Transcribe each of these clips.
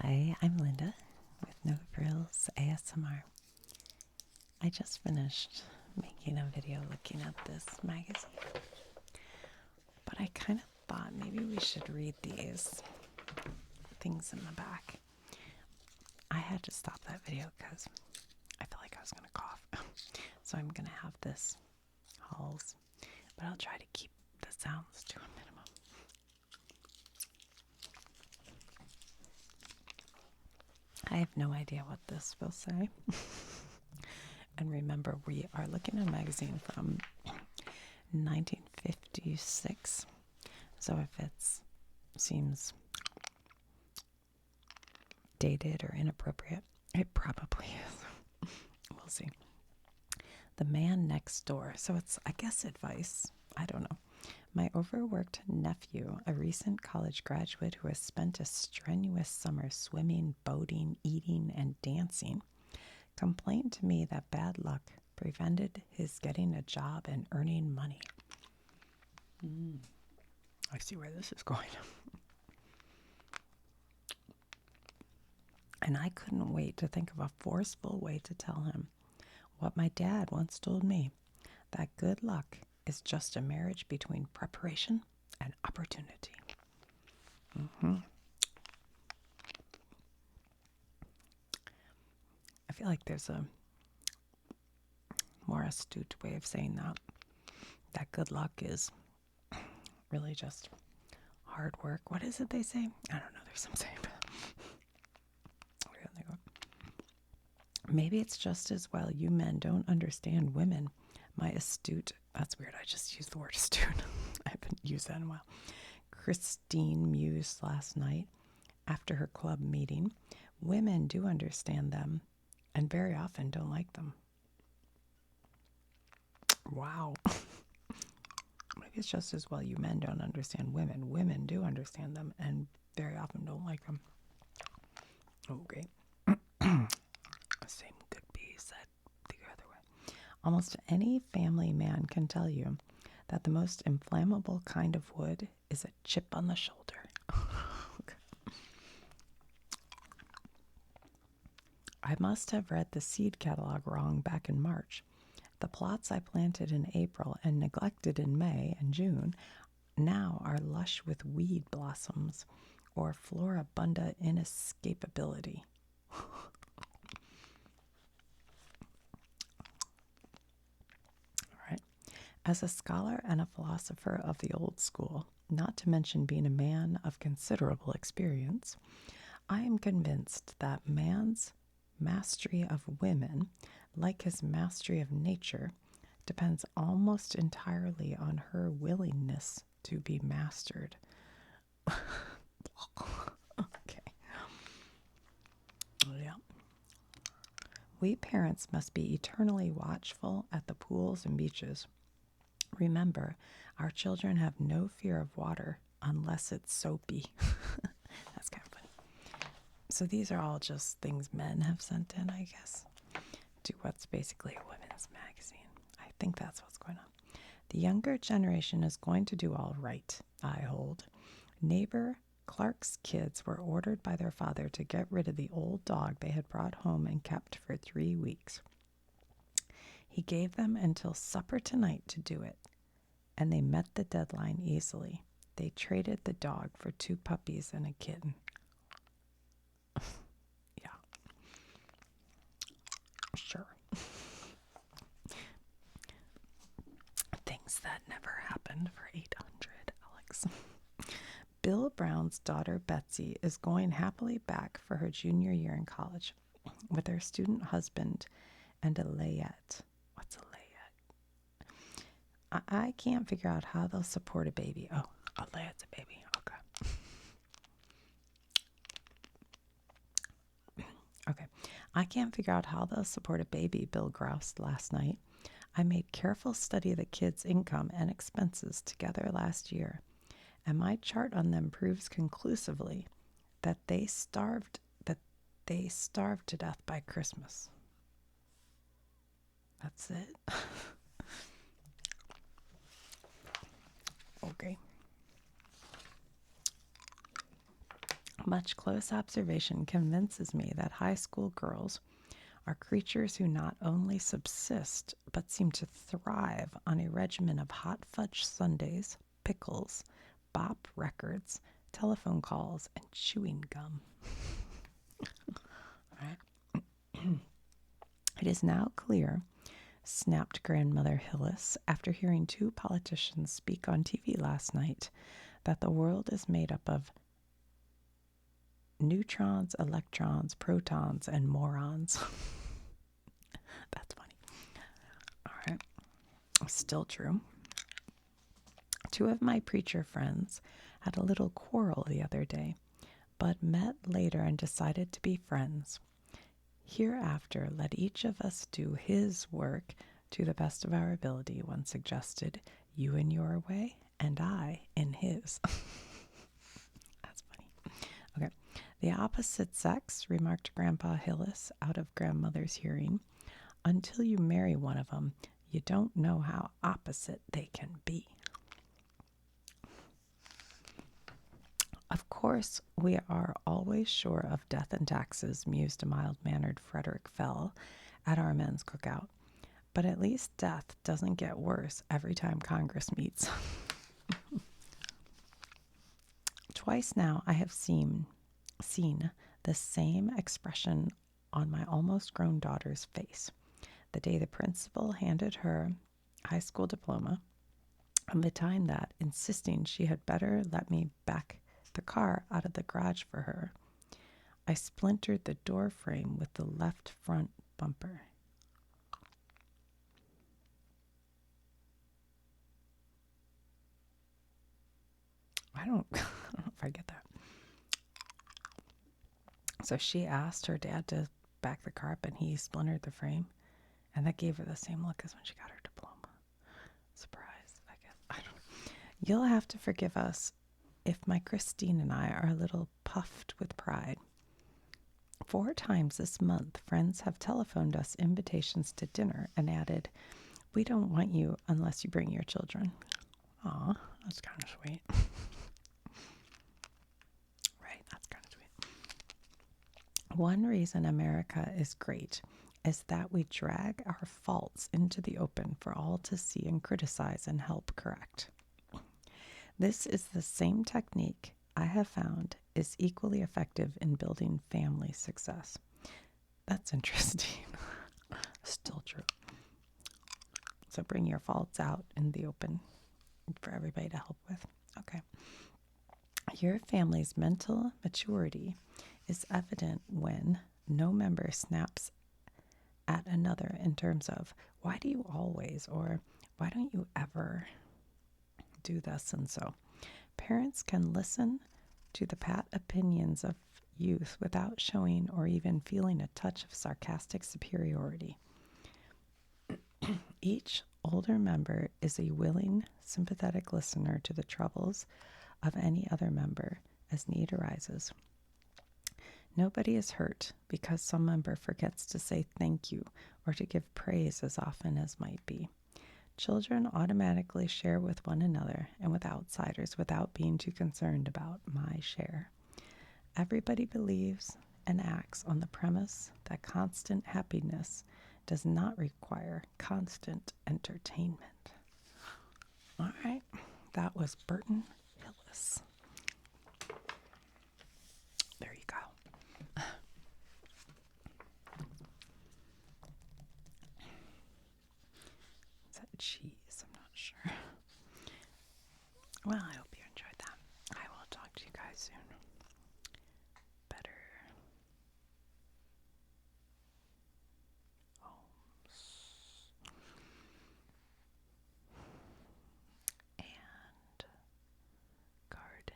Hi, I'm Linda with No Frills ASMR. I just finished making a video looking at this magazine, but I kind of thought maybe we should read these things in the back. I had to stop that video because I felt like I was going to cough. So I'm going to have this Halls, but I'll try to keep the sounds to a minimum. I have no idea what this will say. And remember, we are looking at a magazine from 1956. So if it seems dated or inappropriate, it probably is. We'll see. The Man Next Door. So it's, I guess, advice. I don't know. My overworked nephew, a recent college graduate who has spent a strenuous summer swimming, boating, eating, and dancing, complained to me that bad luck prevented his getting a job and earning money. I see where this is going. And I couldn't wait to think of a forceful way to tell him what my dad once told me, that good luck is just a marriage between preparation and opportunity. I feel like there's a more astute way of saying that. That good luck is really just hard work. What is it they say? I don't know. There's some saying. Where did they go? Maybe it's just as well you men don't understand women. My astute, that's weird. I just used the word astute. I haven't used that in a while. Christine mused last night after her club meeting. Women do understand them and very often don't like them. Wow. Maybe it's just as well you men don't understand women. Women do understand them and very often don't like them. Okay. Same could be said the other way. Almost any family man can tell you that the most inflammable kind of wood is a chip on the shoulder. I must have read the seed catalog wrong back in March. The plots I planted in April and neglected in May and June now are lush with weed blossoms or floribunda inescapability. As a scholar and a philosopher of the old school, not to mention being a man of considerable experience, I am convinced that man's mastery of women, like his mastery of nature, depends almost entirely on her willingness to be mastered. Okay. Yeah. We parents must be eternally watchful at the pools and beaches. Remember, our children have no fear of water unless it's soapy. That's kind of funny. So these are all just things men have sent in, I guess, to what's basically a women's magazine. I think that's what's going on. The younger generation is going to do all right, I hold. Neighbor Clark's kids were ordered by their father to get rid of the old dog they had brought home and kept for 3 weeks. He gave them until supper tonight to do it, and they met the deadline easily. They traded the dog for 2 puppies and a kitten. Yeah. Sure. Things that never happened for 800, Alex. Bill Brown's daughter Betsy is going happily back for her junior year in college with her student husband and a layette. What's a layette? I can't figure out how they'll support a baby. Oh, a layette's a baby. Okay. I can't figure out how they'll support a baby, Bill groused last night. I made careful study of the kids' income and expenses together last year, and my chart on them proves conclusively that they starved to death by Christmas. That's it. Okay. Much close observation convinces me that high school girls are creatures who not only subsist but seem to thrive on a regimen of hot fudge sundaes, pickles, bop records, telephone calls, and chewing gum. All right. It is now clear, snapped Grandmother Hillis after hearing two politicians speak on TV last night, that the world is made up of neutrons, electrons, protons, and morons. That's funny. All right. Still true. Two of my preacher friends had a little quarrel the other day, but met later and decided to be friends. Hereafter, let each of us do his work to the best of our ability, one suggested, you in your way, and I in his. That's funny. Okay. The opposite sex, remarked Grandpa Hillis out of Grandmother's hearing, until you marry one of them, you don't know how opposite they can be. Of course, we are always sure of death and taxes, mused a mild-mannered Frederick Fell at our men's cookout. But at least death doesn't get worse every time Congress meets. Twice now I have seen the same expression on my almost grown daughter's face. The day the principal handed her high school diploma, and the time that, insisting she had better let me back the car out of the garage for her, I splintered the door frame with the left front bumper. I don't know if I get that. So she asked her dad to back the car up, and he splintered the frame, and that gave her the same look as when she got her diploma. Surprise, I guess. I don't know. You'll have to forgive us if my Christine and I are a little puffed with pride. 4 times this month, friends have telephoned us invitations to dinner and added, "We don't want you unless you bring your children." Aw, that's kind of sweet. Right, that's kind of sweet. One reason America is great is that we drag our faults into the open for all to see and criticize and help correct. This is the same technique I have found is equally effective in building family success. That's interesting. Still true. So bring your faults out in the open for everybody to help with. Okay. Your family's mental maturity is evident when no member snaps at another in terms of, why do you always, or why don't you ever do this and so. Parents can listen to the pat opinions of youth without showing or even feeling a touch of sarcastic superiority. Each older member is a willing, sympathetic listener to the troubles of any other member as need arises. Nobody is hurt because some member forgets to say thank you or to give praise as often as might be. Children automatically share with one another and with outsiders without being too concerned about my share. Everybody believes and acts on the premise that constant happiness does not require constant entertainment. All right, that was Burton Hillis. There you go. Is that cheese? I'm not sure. Well, I hope you enjoyed that. I will talk to you guys soon. Better homes and garden.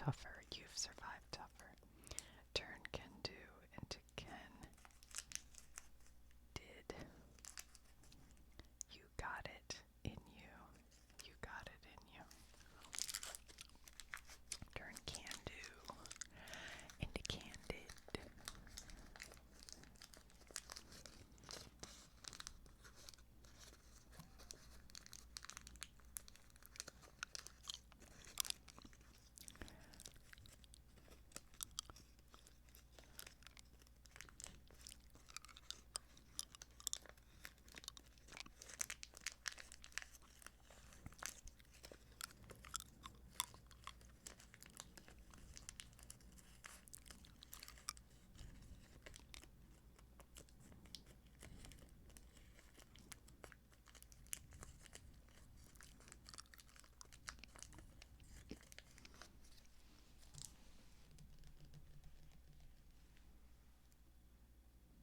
tougher.